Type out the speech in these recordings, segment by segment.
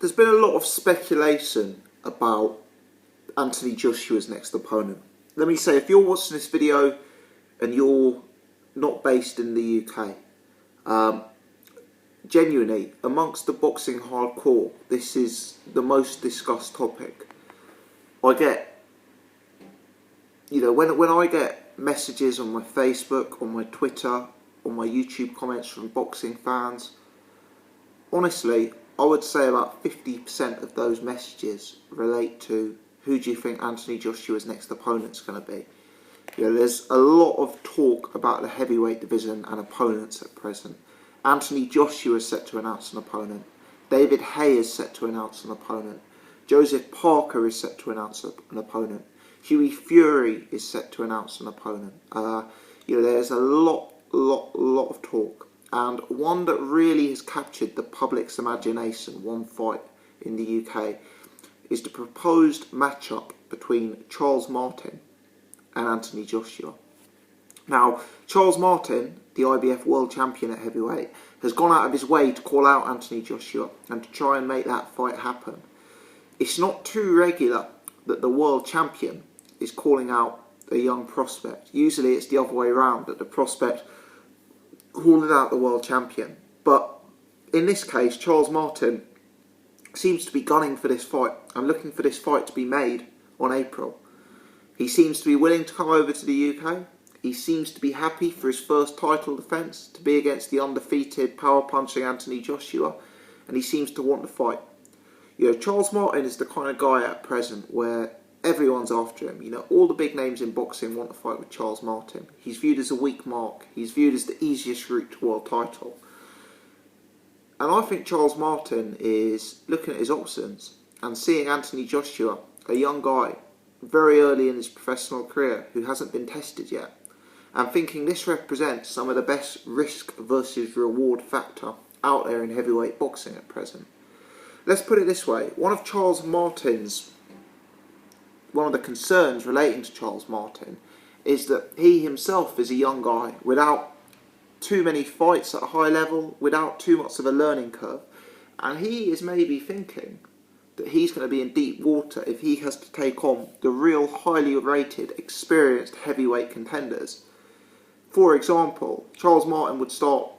there's been a lot of speculation about Anthony Joshua's next opponent. Let me say, if you're watching this video and you're not based in the UK, genuinely, amongst the boxing hardcore, this is the most discussed topic. I get, when I get messages on my Facebook, on my Twitter, on my YouTube comments from boxing fans, honestly, I would say about 50% of those messages relate to who do you think Anthony Joshua's next opponent's going to be. There's a lot of talk about the heavyweight division and opponents at present. Anthony Joshua is set to announce an opponent. David Haye is set to announce an opponent. Joseph Parker is set to announce an opponent. Hughie Fury is set to announce an opponent. There's a lot of talk. And one that really has captured the public's imagination, one fight in the UK, is the proposed matchup between Charles Martin and Anthony Joshua. Now, Charles Martin, the IBF world champion at heavyweight, has gone out of his way to call out Anthony Joshua and to try and make that fight happen. It's not too regular that the world champion is calling out a young prospect. Usually it's the other way around, that the prospect calling out the world champion. But in this case, Charles Martin seems to be gunning for this fight and looking for this fight to be made on April. He seems to be willing to come over to the UK. He seems to be happy for his first title defence to be against the undefeated, power-punching Anthony Joshua, and he seems to want to fight. Charles Martin is the kind of guy at present where everyone's after him. All the big names in boxing want to fight with Charles Martin. He's viewed as a weak mark. He's viewed as the easiest route to world title. And I think Charles Martin is looking at his options and seeing Anthony Joshua, a young guy, very early in his professional career, who hasn't been tested yet, and thinking this represents some of the best risk versus reward factor out there in heavyweight boxing at present. Let's put it this way, one of the concerns relating to Charles Martin is that he himself is a young guy without too many fights at a high level, without too much of a learning curve, and he is maybe thinking that he's going to be in deep water if he has to take on the real highly rated, experienced heavyweight contenders. For example, Charles Martin would start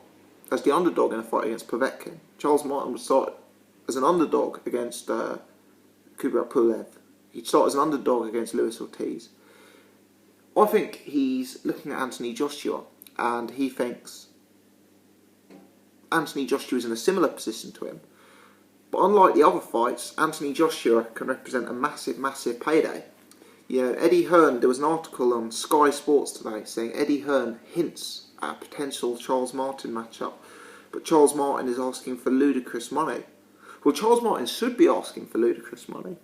as the underdog in a fight against Povetkin. Charles Martin would start as an underdog against Kubrat Pulev. He'd start as an underdog against Luis Ortiz. I think he's looking at Anthony Joshua and he thinks Anthony Joshua is in a similar position to him. But unlike the other fights, Anthony Joshua can represent a massive, massive payday. Eddie Hearn, there was an article on Sky Sports today saying Eddie Hearn hints at a potential Charles Martin matchup, but Charles Martin is asking for ludicrous money. Well, Charles Martin should be asking for ludicrous money.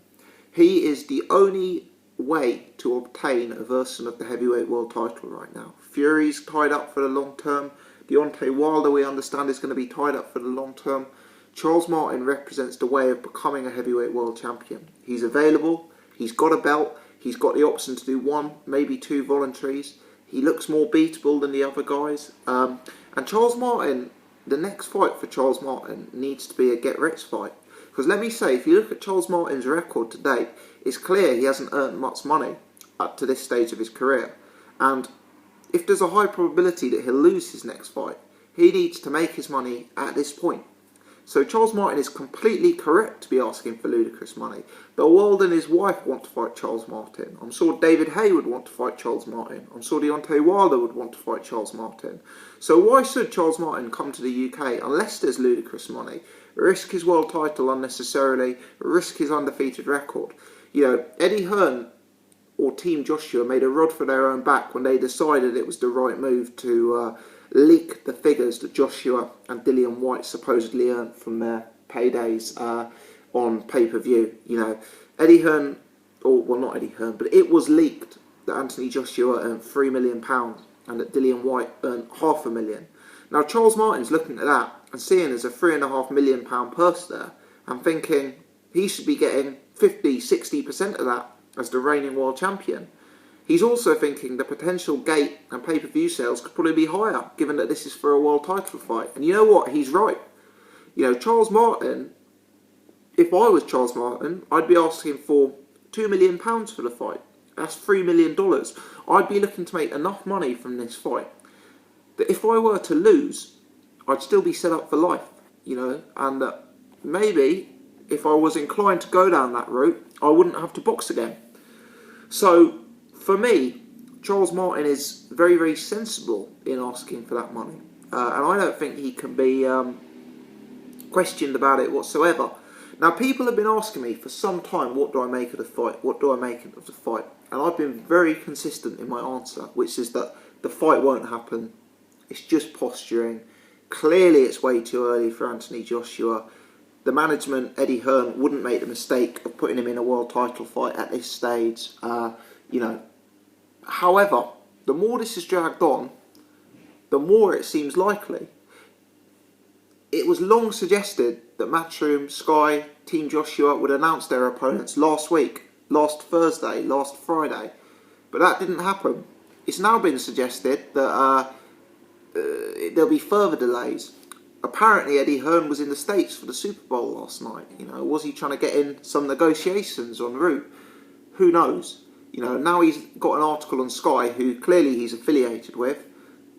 He is the only way to obtain a version of the heavyweight world title right now. Fury's tied up for the long term. Deontay Wilder, we understand, is going to be tied up for the long term. Charles Martin represents the way of becoming a heavyweight world champion. He's available. He's got a belt. He's got the option to do one, maybe two voluntaries. He looks more beatable than the other guys. And Charles Martin, the next fight for Charles Martin needs to be a get-rich fight. Because let me say, if you look at Charles Martin's record to date, it's clear he hasn't earned much money up to this stage of his career. And if there's a high probability that he'll lose his next fight, he needs to make his money at this point. So Charles Martin is completely correct to be asking for ludicrous money. Bill World and his wife want to fight Charles Martin. I'm sure David Haye would want to fight Charles Martin. I'm sure Deontay Wilder would want to fight Charles Martin. So why should Charles Martin come to the UK unless there's ludicrous money? Risk his world title unnecessarily, risk his undefeated record. Eddie Hearn or Team Joshua made a rod for their own back when they decided it was the right move to leak the figures that Joshua and Dillian Whyte supposedly earned from their paydays on pay-per-view. Eddie Hearn, not Eddie Hearn, but it was leaked that Anthony Joshua earned £3 million and that Dillian Whyte earned £500,000. Now Charles Martin's looking at that and seeing there's a £3.5 million purse there and thinking he should be getting 50-60% of that as the reigning world champion. He's also thinking the potential gate and pay-per-view sales could probably be higher, given that this is for a world title fight. And you know what? He's right. Charles Martin, if I was Charles Martin, I'd be asking for £2 million for the fight. That's $3 million. I'd be looking to make enough money from this fight that if I were to lose, I'd still be set up for life, and that maybe if I was inclined to go down that route, I wouldn't have to box again. So, for me, Charles Martin is very, very sensible in asking for that money. And I don't think he can be questioned about it whatsoever. Now, people have been asking me for some time, what do I make of the fight? What do I make of the fight? And I've been very consistent in my answer, which is that the fight won't happen. It's just posturing. Clearly, it's way too early for Anthony Joshua. The management, Eddie Hearn, wouldn't make the mistake of putting him in a world title fight at this stage. However, the more this is dragged on, the more it seems likely. It was long suggested that Matchroom, Sky, Team Joshua would announce their opponents last week, last Thursday, last Friday. But that didn't happen. It's now been suggested that there'll be further delays. Apparently Eddie Hearn was in the States for the Super Bowl last night. Was he trying to get in some negotiations en route? Who knows? Now he's got an article on Sky, who clearly he's affiliated with,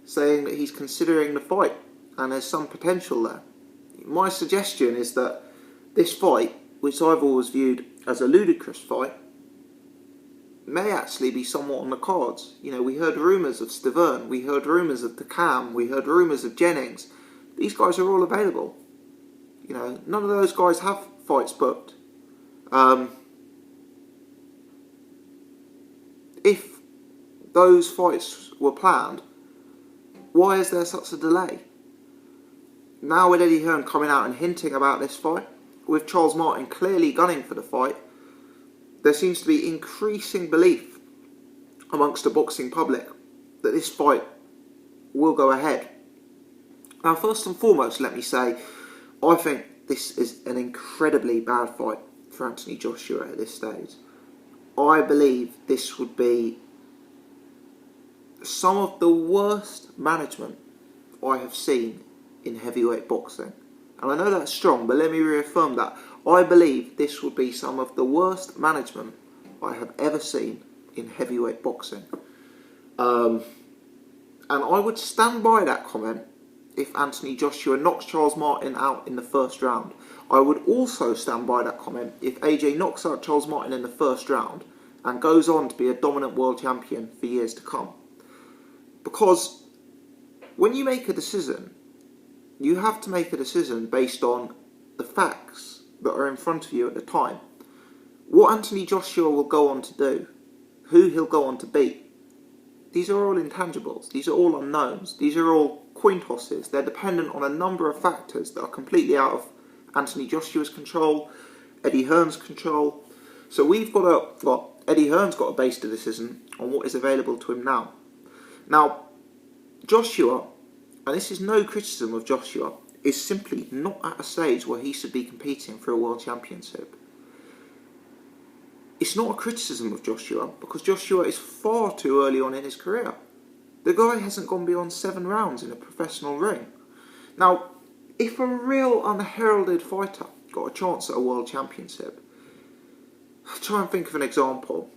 saying that he's considering the fight and there's some potential there. My suggestion is that this fight, which I've always viewed as a ludicrous fight, may actually be somewhat on the cards. We heard rumours of Stavern, we heard rumours of DeCam, we heard rumours of Jennings. These guys are all available. None of those guys have fights booked. If those fights were planned, why is there such a delay? Now with Eddie Hearn coming out and hinting about this fight, with Charles Martin clearly gunning for the fight, there seems to be increasing belief amongst the boxing public that this fight will go ahead. Now, first and foremost, let me say, I think this is an incredibly bad fight for Anthony Joshua at this stage. I believe this would be some of the worst management I have seen in heavyweight boxing. And I know that's strong, but let me reaffirm that. I believe this would be some of the worst management I have ever seen in heavyweight boxing. And I would stand by that comment if Anthony Joshua knocks Charles Martin out in the first round. I would also stand by that comment if AJ knocks out Charles Martin in the first round and goes on to be a dominant world champion for years to come. Because when you make a decision, you have to make a decision based on the facts that are in front of you at the time. What Anthony Joshua will go on to do, who he'll go on to beat, these are all intangibles, these are all unknowns, these are all coin tosses. They're dependent on a number of factors that are completely out of Anthony Joshua's control, Eddie Hearn's control. So Eddie Hearn's got to base the decision on what is available to him now. Now, Joshua, and this is no criticism of Joshua, is simply not at a stage where he should be competing for a world championship. It's not a criticism of Joshua, because Joshua is far too early on in his career. The guy hasn't gone beyond 7 rounds in a professional ring. Now, if a real unheralded fighter got a chance at a world championship, I'll try and think of an example.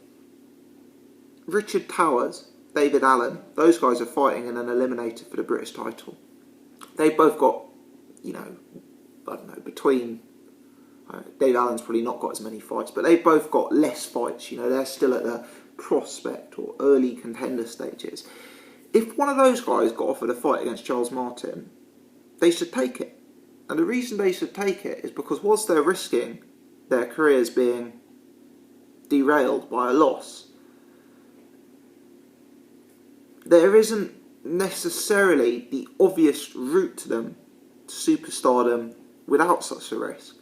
Richard Towers, David Allen, those guys are fighting in an eliminator for the British title. They've both got, between... Dave Allen's probably not got as many fights, but they've both got less fights. They're still at the prospect or early contender stages. If one of those guys got offered a fight against Charles Martin, they should take it. And the reason they should take it is because whilst they're risking their careers being derailed by a loss, there isn't necessarily the obvious route to them to superstardom without such a risk.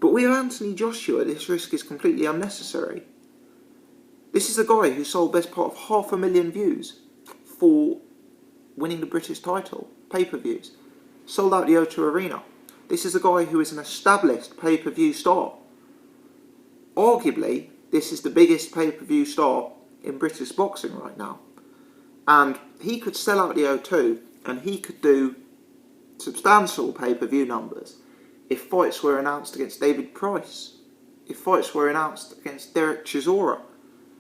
But with Anthony Joshua, this risk is completely unnecessary. This is a guy who sold best part of 500,000 views for winning the British title, pay-per-views. Sold out the O2 Arena. This is a guy who is an established pay-per-view star. Arguably, this is the biggest pay-per-view star in British boxing right now. And he could sell out the O2 and he could do substantial pay-per-view numbers if fights were announced against David Price, if fights were announced against Derek Chisora,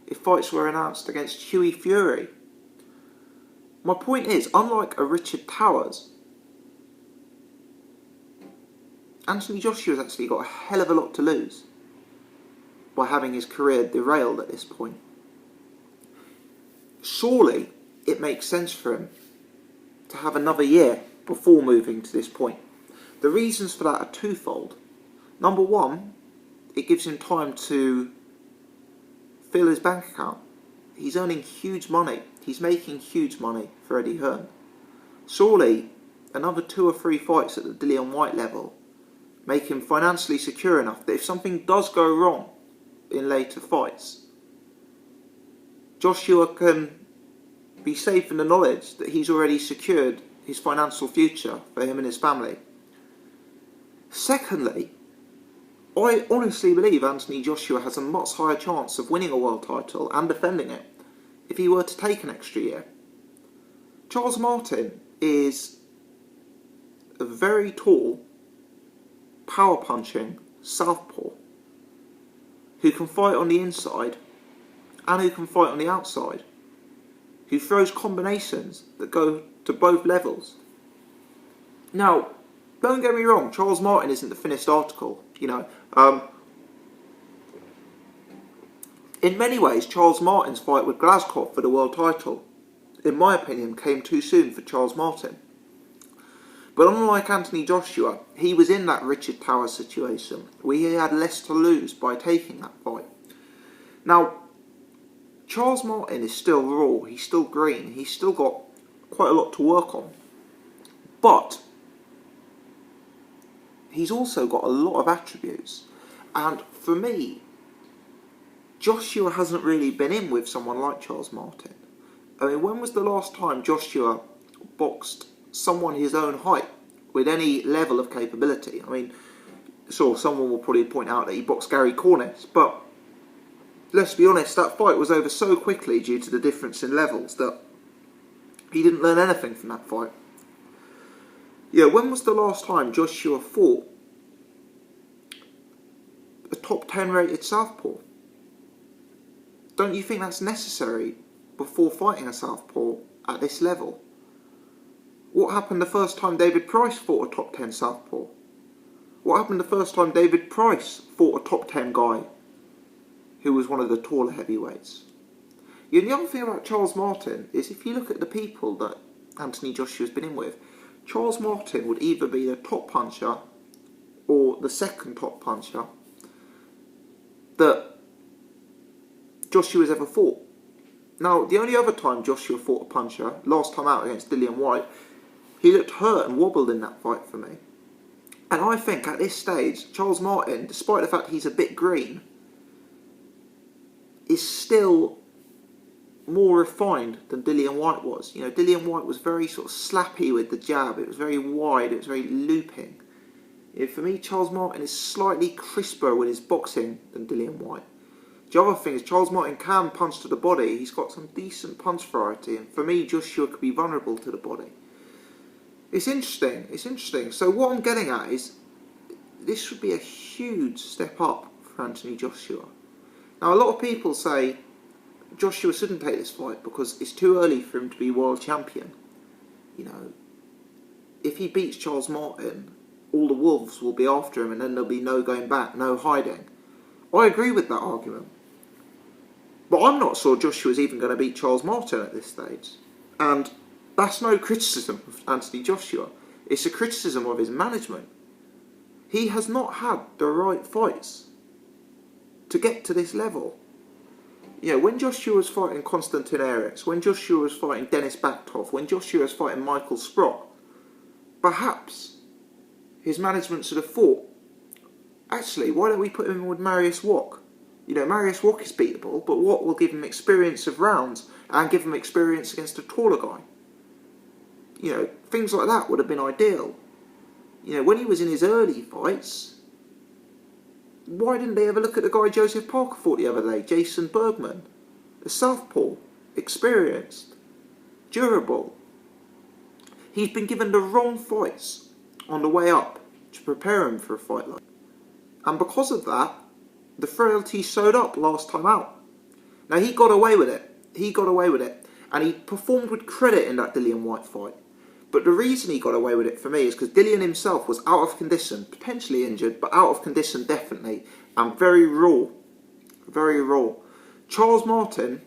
if fights were announced against Hughie Fury. My point is, unlike a Richard Towers, Anthony Joshua's actually got a hell of a lot to lose by having his career derailed at this point. Surely it makes sense for him to have another year before moving to this point. The reasons for that are twofold. Number one, it gives him time to fill his bank account. He's earning huge money. He's making huge money for Eddie Hearn. Surely another 2 or 3 fights at the Dillian Whyte level make him financially secure enough that if something does go wrong in later fights, Joshua can be safe in the knowledge that he's already secured his financial future for him and his family. Secondly, I honestly believe Anthony Joshua has a much higher chance of winning a world title and defending it if he were to take an extra year. Charles Martin is a very tall, power-punching southpaw who can fight on the inside and who can fight on the outside, who throws combinations that go to both levels. Now, don't get me wrong, Charles Martin isn't the finished article, in many ways, Charles Martin's fight with Glasgow for the world title, in my opinion, came too soon for Charles Martin. But unlike Anthony Joshua, he was in that Richard Towers situation where he had less to lose by taking that fight. Now, Charles Martin is still raw, he's still green, he's still got quite a lot to work on. But he's also got a lot of attributes. And for me, Joshua hasn't really been in with someone like Charles Martin. I mean, when was the last time Joshua boxed someone his own height with any level of capability? I mean, someone will probably point out that he boxed Gary Cornett, but let's be honest, that fight was over so quickly due to the difference in levels that he didn't learn anything from that fight. Yeah, when was the last time Joshua fought a top 10 rated southpaw? Don't you think that's necessary before fighting a southpaw at this level? What happened the first time David Price fought a top 10 southpaw? What happened the first time David Price fought a top 10 guy who was one of the taller heavyweights? Yeah, the other thing about Charles Martin is if you look at the people that Anthony Joshua's been in with, Charles Martin would either be the top puncher or the second top puncher that Joshua's ever fought. Now, the only other time Joshua fought a puncher, last time out against Dillian Whyte, he looked hurt and wobbled in that fight for me. And I think at this stage, Charles Martin, despite the fact he's a bit green, is still more refined than Dillian Whyte was. Dillian Whyte was very sort of slappy with the jab. It was very wide. It was very looping. For me, Charles Martin is slightly crisper with his boxing than Dillian Whyte. The other thing is Charles Martin can punch to the body. He's got some decent punch variety. And for me, Joshua could be vulnerable to the body. It's interesting. It's interesting. So what I'm getting at is this would be a huge step up for Anthony Joshua. Now, a lot of people say Joshua shouldn't take this fight because it's too early for him to be world champion. If he beats Charles Martin, all the wolves will be after him and then there'll be no going back, no hiding. I agree with that argument. But I'm not sure Joshua's even going to beat Charles Martin at this stage. And that's no criticism of Anthony Joshua. It's a criticism of his management. He has not had the right fights to get to this level. When Joshua was fighting Konstantin Eriks, when Joshua was fighting Denis Baktov, when Joshua was fighting Michael Sprott, perhaps his management should have thought, actually, why don't we put him in with Mariusz Wach? Mariusz Wach is beatable, but Wach will give him experience of rounds and give him experience against a taller guy. Things like that would have been ideal. When he was in his early fights, why didn't they ever look at the guy Joseph Parker fought the other day, Jason Bergman? A southpaw, experienced, durable. He's been given the wrong fights on the way up to prepare him for a fight like that. And because of that, the frailty showed up last time out. Now, he got away with it. And he performed with credit in that Dillian Whyte fight. But the reason he got away with it for me is because Dillian himself was out of condition, potentially injured, but out of condition definitely, and very raw. Very raw. Charles Martin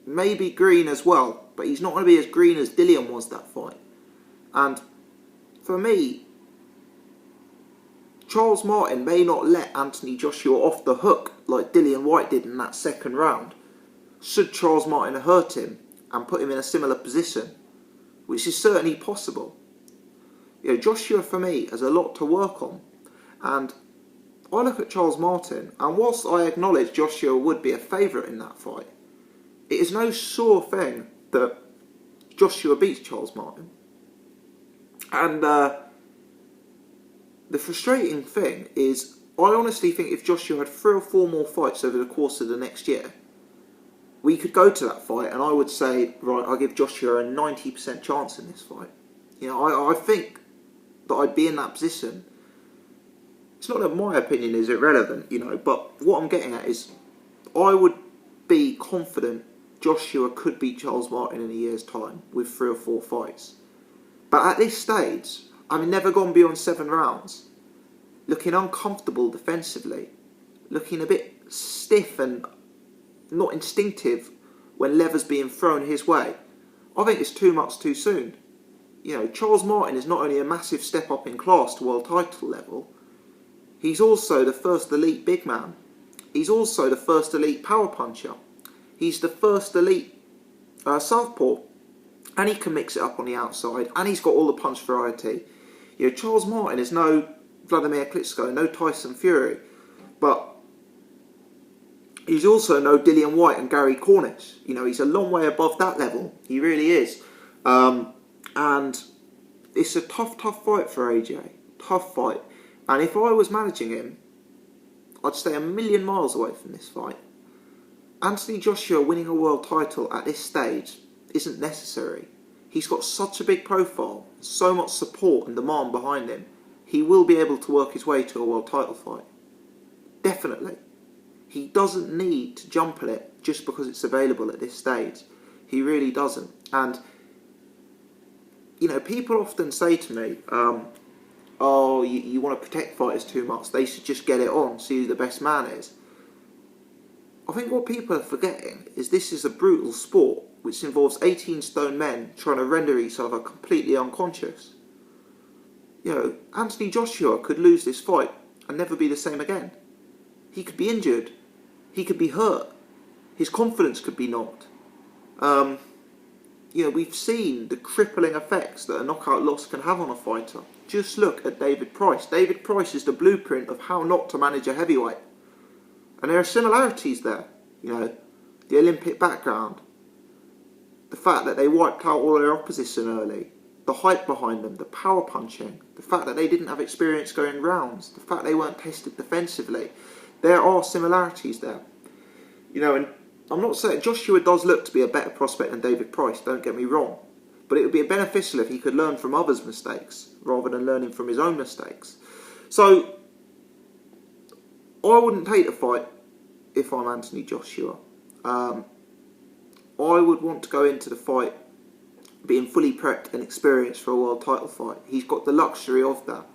may be green as well, but he's not going to be as green as Dillian was that fight. And for me, Charles Martin may not let Anthony Joshua off the hook like Dillian Whyte did in that second round, should Charles Martin hurt him and put him in a similar position, which is certainly possible. You know, Joshua for me has a lot to work on, and I look at Charles Martin, and whilst I acknowledge Joshua would be a favourite in that fight, it is no sure thing that Joshua beats Charles Martin. And the frustrating thing is, I honestly think if Joshua had 3 or 4 more fights over the course of the next year, we could go to that fight and I would say, right, I'll give Joshua a 90% chance in this fight. You know, I think that I'd be in that position. It's not that my opinion is irrelevant, you know, but what I'm getting at is I would be confident Joshua could beat Charles Martin in a year's time with 3 or 4 fights. But at this stage, I've never gone beyond 7 rounds, looking uncomfortable defensively, looking a bit stiff and not instinctive when levers being thrown his way. I think it's too much too soon. You know, Charles Martin is not only a massive step up in class to world title level, he's also the first elite big man. He's also the first elite power puncher. He's the first elite southpaw. And he can mix it up on the outside, and he's got all the punch variety. You know, Charles Martin is no Vladimir Klitschko, no Tyson Fury, but he's also no Dillian Whyte and Gary Cornish. You know, he's a long way above that level. He really is. And it's a tough fight for AJ. Tough fight. And if I was managing him, I'd stay a million miles away from this fight. Anthony Joshua winning a world title at this stage isn't necessary. He's got such a big profile, so much support and demand behind him. He will be able to work his way to a world title fight. Definitely. He doesn't need to jump at it just because it's available at this stage. He really doesn't. And, you know, people often say to me, oh, you want to protect fighters too much. They should just get it on, see who the best man is. I think what people are forgetting is this is a brutal sport which involves 18 stone men trying to render each other completely unconscious. You know, Anthony Joshua could lose this fight and never be the same again. He could be injured. He could be hurt. His confidence could be knocked. You know, we've seen the crippling effects that a knockout loss can have on a fighter. Just look at David Price. David Price is the blueprint of how not to manage a heavyweight. And there are similarities there. You know, the Olympic background, the fact that they wiped out all their opposition early, the hype behind them, the power punching, the fact that they didn't have experience going rounds, the fact they weren't tested defensively. There are similarities there. You know, and I'm not saying Joshua does look to be a better prospect than David Price, don't get me wrong. But it would be beneficial if he could learn from others' mistakes rather than learning from his own mistakes. So, I wouldn't take the fight if I'm Anthony Joshua. I would want to go into the fight being fully prepped and experienced for a world title fight. He's got the luxury of that.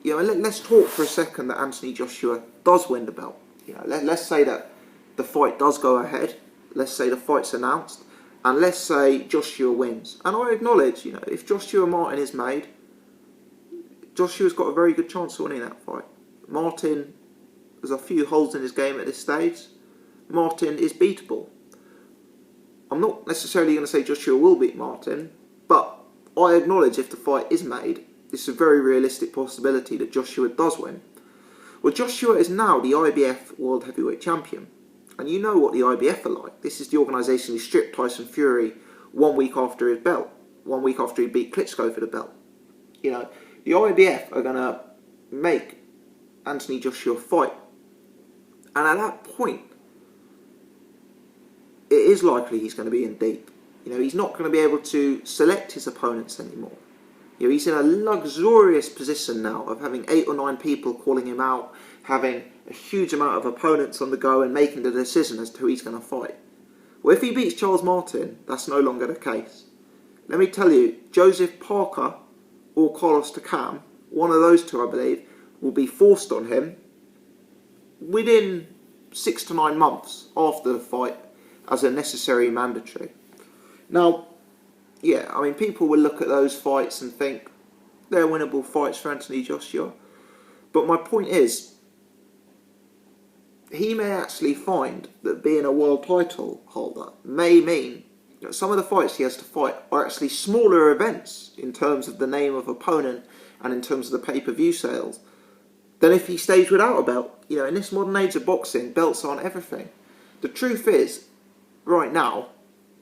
You know, let's talk for a second that Anthony Joshua does win the belt. You know, let's say that the fight does go ahead. Let's say the fight's announced, and let's say Joshua wins. And I acknowledge, you know, if Joshua Martin is made, Joshua's got a very good chance of winning that fight. Martin, there's a few holes in his game at this stage. Martin is beatable. I'm not necessarily going to say Joshua will beat Martin, but I acknowledge if the fight is made, it's a very realistic possibility that Joshua does win. Well, Joshua is now the IBF World Heavyweight Champion. And you know what the IBF are like. This is the organisation who stripped Tyson Fury 1 week after his belt. 1 week after he beat Klitschko for the belt. You know, the IBF are going to make Anthony Joshua fight. And at that point, it is likely he's going to be in deep. He's not going to be able to select his opponents anymore. He's in a luxurious position now of having 8 or 9 people calling him out, having a huge amount of opponents on the go and making the decision as to who he's going to fight. Well, if he beats Charles Martin, that's no longer the case. Let me tell you, Joseph Parker or Carlos Takam, one of those two I believe, will be forced on him within 6 to 9 months after the fight as a necessary mandatory. Now, people will look at those fights and think they're winnable fights for Anthony Joshua. But my point is, he may actually find that being a world title holder may mean that some of the fights he has to fight are actually smaller events in terms of the name of opponent and in terms of the pay-per-view sales than if he stays without a belt. In this modern age of boxing, belts aren't everything. The truth is, right now,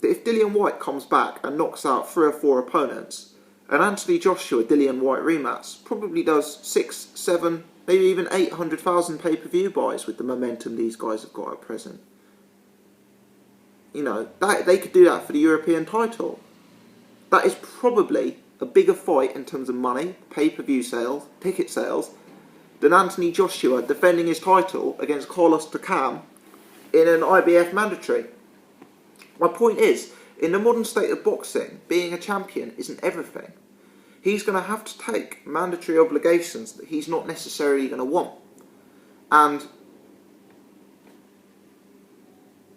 that if Dillian Whyte comes back and knocks out 3 or 4 opponents, an Anthony Joshua Dillian Whyte rematch probably does 6, 7, maybe even 800,000 pay-per-view buys with the momentum these guys have got at present. That they could do that for the European title. That is probably a bigger fight in terms of money, pay-per-view sales, ticket sales, than Anthony Joshua defending his title against Carlos Takam in an IBF mandatory. My point is, in the modern state of boxing, being a champion isn't everything. He's going to have to take mandatory obligations that he's not necessarily going to want. And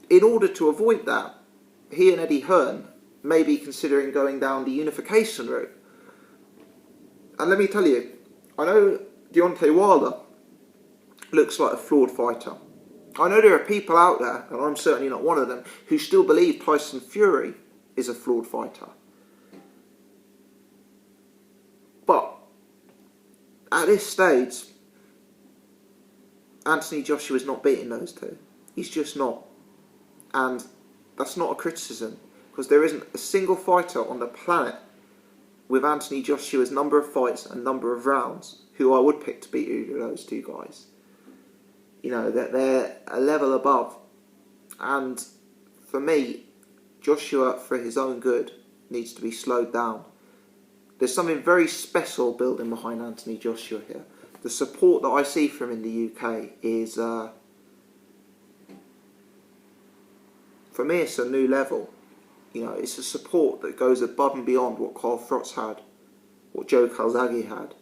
in order to avoid that, he and Eddie Hearn may be considering going down the unification route. And let me tell you, I know Deontay Wilder looks like a flawed fighter. I know there are people out there, and I'm certainly not one of them, who still believe Tyson Fury is a flawed fighter. But at this stage, Anthony Joshua is not beating those two. He's just not. And that's not a criticism, because there isn't a single fighter on the planet with Anthony Joshua's number of fights and number of rounds who I would pick to beat either of those two guys. That they're a level above. And for me, Joshua, for his own good, needs to be slowed down. There's something very special building behind Anthony Joshua here. The support that I see from him in the UK is, for me, it's a new level. It's a support that goes above and beyond what Carl Frost had, what Joe Calzaghe had,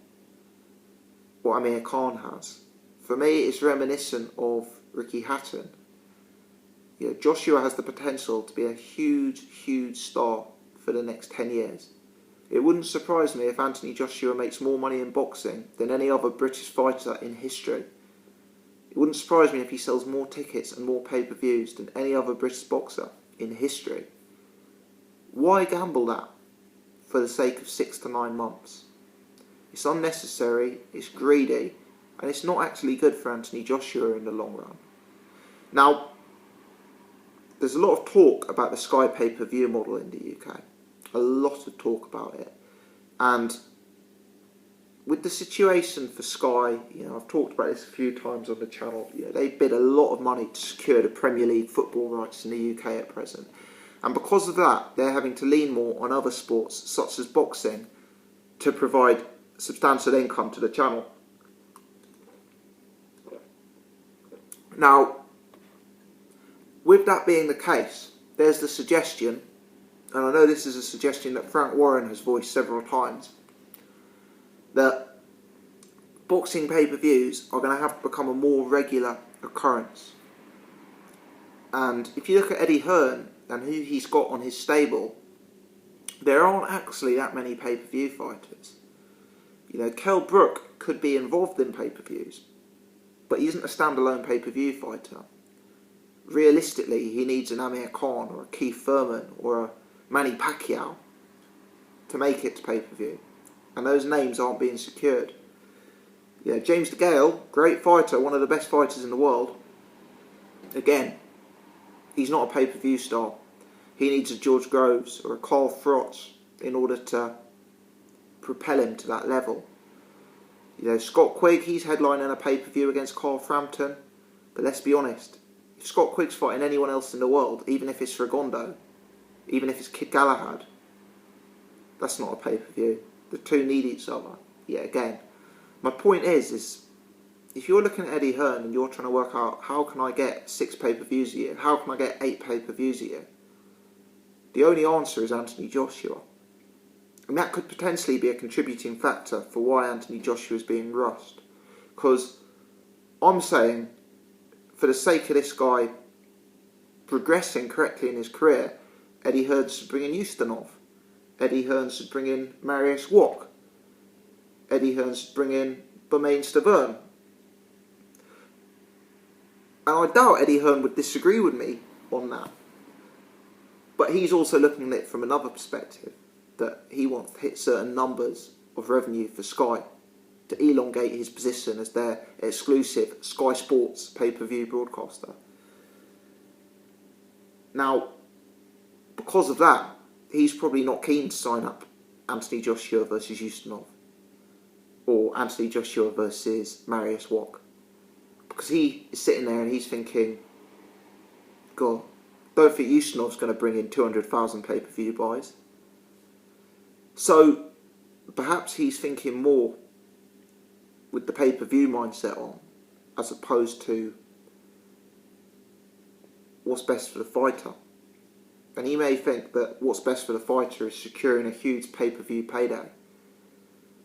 what Amir Khan has. For me, it's reminiscent of Ricky Hatton. Joshua has the potential to be a huge, huge star for the next 10 years. It wouldn't surprise me if Anthony Joshua makes more money in boxing than any other British fighter in history. It wouldn't surprise me if he sells more tickets and more pay-per-views than any other British boxer in history. Why gamble that for the sake of 6 to 9 months? It's unnecessary, it's greedy, and it's not actually good for Anthony Joshua in the long run. Now, there's a lot of talk about the Sky pay-per-view model in the UK. A lot of talk about it. And with the situation for Sky, I've talked about this a few times on the channel. They bid a lot of money to secure the Premier League football rights in the UK at present. And because of that, they're having to lean more on other sports, such as boxing, to provide substantial income to the channel. Now, with that being the case, there's the suggestion, and I know this is a suggestion that Frank Warren has voiced several times, that boxing pay-per-views are going to have to become a more regular occurrence. And if you look at Eddie Hearn and who he's got on his stable, there aren't actually that many pay-per-view fighters. Kell Brook could be involved in pay-per-views, but he isn't a standalone pay-per-view fighter. Realistically, he needs an Amir Khan or a Keith Thurman or a Manny Pacquiao to make it to pay-per-view. And those names aren't being secured. James DeGale, great fighter, one of the best fighters in the world. Again, he's not a pay-per-view star. He needs a George Groves or a Carl Frost in order to propel him to that level. Scott Quigg, he's headlining a pay-per-view against Carl Frampton. But let's be honest, if Scott Quigg's fighting anyone else in the world, even if it's Rigondeaux, even if it's Kid Galahad, that's not a pay-per-view. The two need each other. Yeah, again, my point is if you're looking at Eddie Hearn and you're trying to work out how can I get 6 pay-per-views a year, how can I get 8 pay-per-views a year, the only answer is Anthony Joshua. And that could potentially be a contributing factor for why Anthony Joshua is being rushed. Because I'm saying, for the sake of this guy progressing correctly in his career, Eddie Hearn should bring in Ustinov. Eddie Hearn should bring in Marius Wack. Eddie Hearn should bring in Bermain Stavern. And I doubt Eddie Hearn would disagree with me on that. But he's also looking at it from another perspective, that he wants to hit certain numbers of revenue for Sky to elongate his position as their exclusive Sky Sports pay-per-view broadcaster. Now, because of that, he's probably not keen to sign up Anthony Joshua versus Ustinov or Anthony Joshua versus Marius Wack. Because he is sitting there and he's thinking, God, don't think Ustinov's going to bring in 200,000 pay-per-view buys. So perhaps he's thinking more with the pay-per-view mindset on, as opposed to what's best for the fighter. And he may think that what's best for the fighter is securing a huge pay-per-view payday.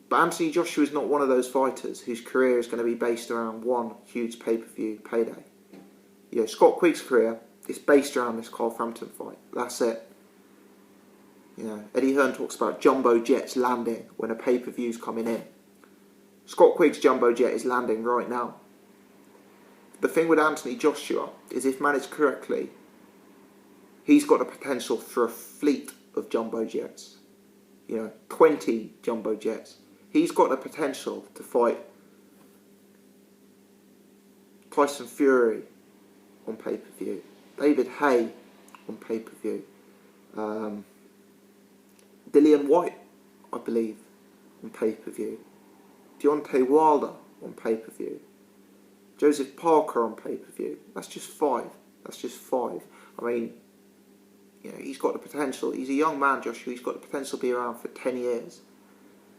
But Anthony Joshua is not one of those fighters whose career is going to be based around one huge pay-per-view payday. You know, Scott Quigg's career is based around this Carl Frampton fight. That's it. You know, Eddie Hearn talks about jumbo jets landing when a pay-per-view's coming in. Scott Quigg's jumbo jet is landing right now. The thing with Anthony Joshua is, if managed correctly, he's got the potential for a fleet of jumbo jets. You know, 20 jumbo jets. He's got the potential to fight Tyson Fury on pay-per-view, David Haye on pay-per-view, Dillian White, I believe, on pay-per-view, Deontay Wilder on pay-per-view, Joseph Parker on pay-per-view. That's just 5. That's just 5. I mean, you know, he's got the potential. He's a young man, Joshua. He's got the potential to be around for 10 years.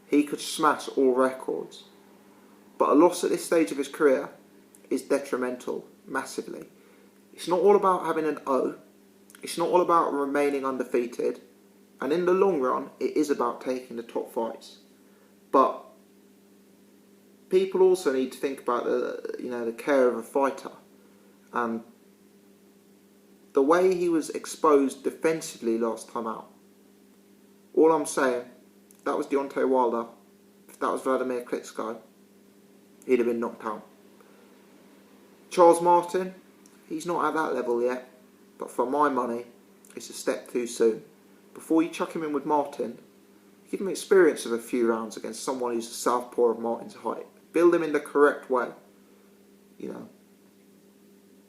He could smash all records. But a loss at this stage of his career is detrimental, massively. It's not all about having an O. It's not all about remaining undefeated. And in the long run, it is about taking the top fights. But people also need to think about the care of a fighter. And the way he was exposed defensively last time out. All I'm saying, if that was Deontay Wilder, if that was Vladimir Klitschko, he'd have been knocked out. Charles Martin, he's not at that level yet, but for my money, it's a step too soon. Before you chuck him in with Martin, give him experience of a few rounds against someone who's a southpaw of Martin's height. Build him in the correct way. You know,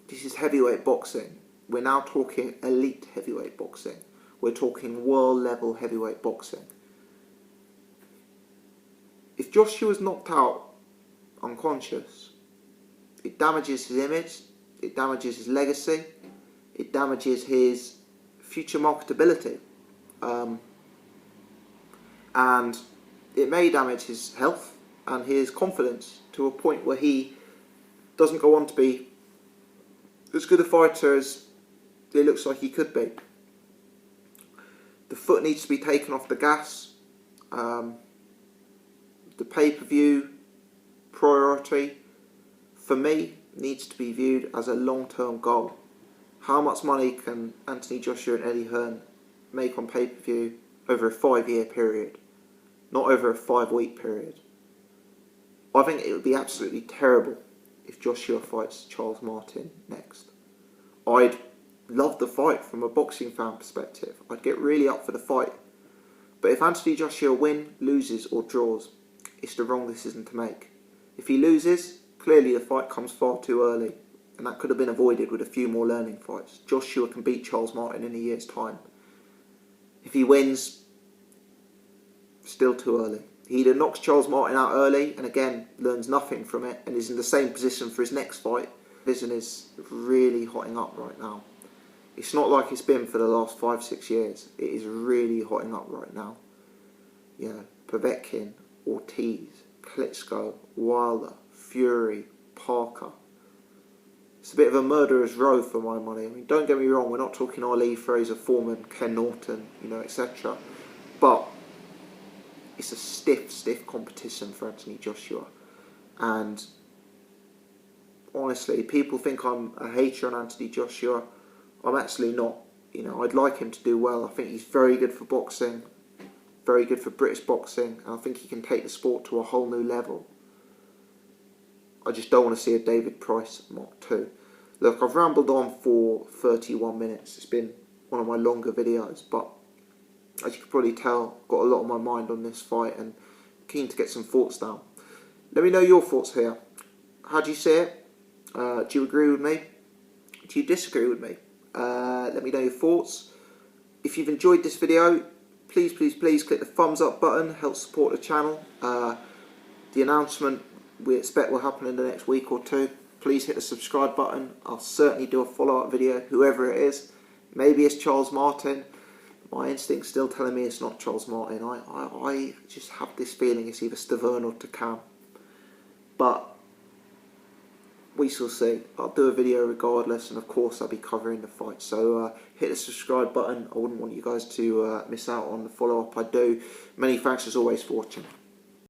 this is heavyweight boxing. We're now talking elite heavyweight boxing. We're talking world level heavyweight boxing. If Joshua's knocked out unconscious, it damages his image, it damages his legacy, it damages his future marketability. And it may damage his health and his confidence to a point where he doesn't go on to be as good a fighter as it looks like he could be. The foot needs to be taken off the gas. The pay-per-view priority, for me, needs to be viewed as a long-term goal. How much money can Anthony Joshua and Eddie Hearn make on pay-per-view over a 5-year period, not over a 5-week period? I think it would be absolutely terrible if Joshua fights Charles Martin next. I'd love the fight from a boxing fan perspective. I'd get really up for the fight. But if Anthony Joshua loses or draws, it's the wrong decision to make. If he loses, clearly the fight comes far too early, and that could have been avoided with a few more learning fights. Joshua can beat Charles Martin in a year's time. If he wins, still too early. He either knocks Charles Martin out early and again learns nothing from it and is in the same position for his next fight. Division is really hotting up right now. It's not like it's been for the last 5-6 years. It is really hotting up right now. You know, Povetkin, Ortiz, Klitschko, Wilder, Fury, Parker. It's a bit of a murderer's row for my money. I mean, don't get me wrong, we're not talking Ali, Fraser, Foreman, Ken Norton, you know, etc. But it's a stiff competition for Anthony Joshua. And honestly, people think I'm a hater on Anthony Joshua. I'm actually not. You know, I'd like him to do well. I think he's very good for boxing, very good for British boxing, and I think he can take the sport to a whole new level. I just don't want to see a David Price Mark 2. Look, I've rambled on for 31 minutes. It's been one of my longer videos, but as you can probably tell, I've got a lot on my mind on this fight and keen to get some thoughts down. Let me know your thoughts here. How do you see it? Do you agree with me? Do you disagree with me? Let me know your thoughts. If you've enjoyed this video, please click the thumbs up button. Help support the channel. The announcement we expect will happen in the next week or two. Please hit the subscribe button. I'll certainly do a follow-up video, whoever it is. Maybe it's Charles Martin. My instinct's still telling me it's not Charles Martin. I just have this feeling it's either Stavern or Takam. But we shall see. I'll do a video regardless, and of course I'll be covering the fight. So hit the subscribe button. I wouldn't want you guys to miss out on the follow-up I do. Many thanks as always for watching.